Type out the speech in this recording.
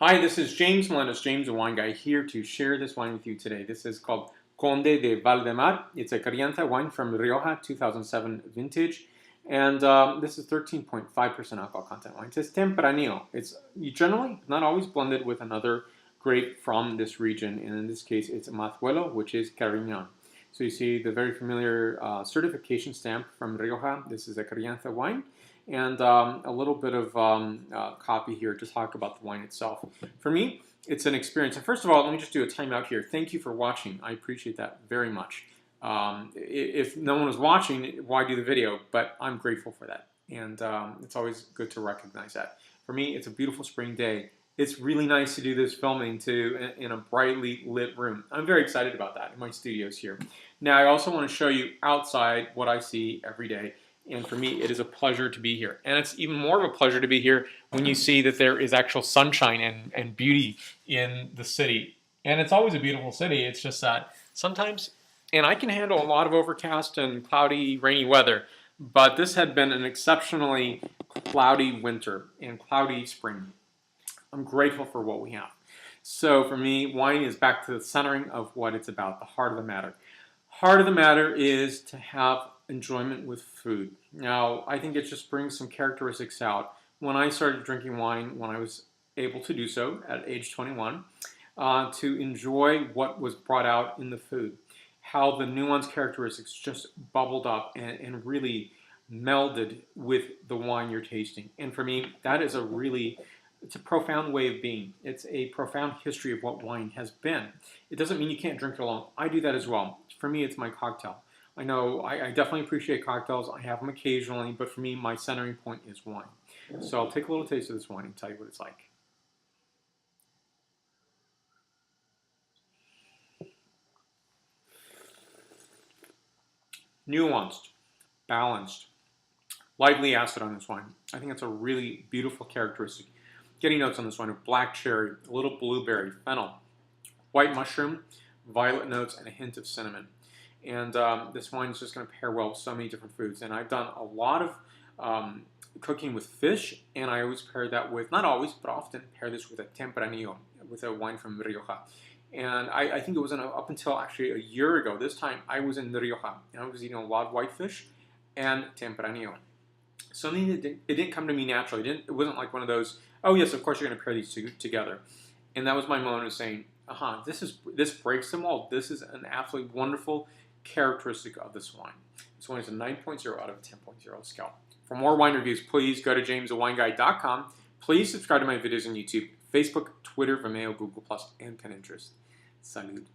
Hi, this is James Melendez, James the Wine Guy, here to share this wine with you today. This is called Conde de Valdemar. It's a Crianza wine from Rioja, 2007 vintage. And this is 13.5% alcohol content wine. It says Tempranillo. It's generally not always blended with another grape from this region. And in this case, it's Mazuelo, which is Carignan. So you see the very familiar certification stamp from Rioja. This is a Crianza wine. And a little bit of copy here to talk about the wine itself. For me, it's an experience. And first of all, let me just do a timeout here. Thank you for watching. I appreciate that very much. If no one was watching, why do the video? But I'm grateful for that. And it's always good to recognize that. For me, it's a beautiful spring day. It's really nice to do this filming in a brightly lit room. I'm very excited about that in my studios here. Now, I also want to show you outside what I see every day. And for me, it is a pleasure to be here. And it's even more of a pleasure to be here when you see that there is actual sunshine and beauty in the city. And it's always a beautiful city. It's just that sometimes, and I can handle a lot of overcast and cloudy, rainy weather, but this had been an exceptionally cloudy winter and cloudy spring. I'm grateful for what we have. So for me, wine is back to the centering of what it's about, the heart of the matter. Heart of the matter is to have enjoyment with food. Now, I think it just brings some characteristics out. When I started drinking wine, when I was able to do so at age 21, to enjoy what was brought out in the food, how the nuanced characteristics just bubbled up and really melded with the wine you're tasting. And for me, that is it's a profound way of being. It's a profound history of what wine has been. It doesn't mean you can't drink it alone. I do that as well. For me, it's my cocktail. I know I definitely appreciate cocktails. I have them occasionally, but for me, my centering point is wine. So I'll take a little taste of this wine and tell you what it's like. Nuanced, balanced, lively acid on this wine. I think it's a really beautiful characteristic. Getting notes on this wine of black cherry, a little blueberry, fennel, white mushroom, violet notes, and a hint of cinnamon. And this wine is just going to pair well with so many different foods. And I've done a lot of cooking with fish, and I always pair that with, not always, but often pair this with a Tempranillo, with a wine from Rioja. And I think it was up until actually a year ago. This time I was in Rioja, and I was eating a lot of whitefish and Tempranillo. Something that it didn't come to me naturally. It wasn't like one of those, oh yes, of course you're going to pair these two together. And that was my moment of saying, this breaks the mold. This is an absolutely wonderful characteristic of this wine. This wine is a 9.0 out of a 10.0 scale. For more wine reviews, please go to jamesthewineguy.com. Please subscribe to my videos on YouTube, Facebook, Twitter, Vimeo, Google+, and Pinterest. Salud.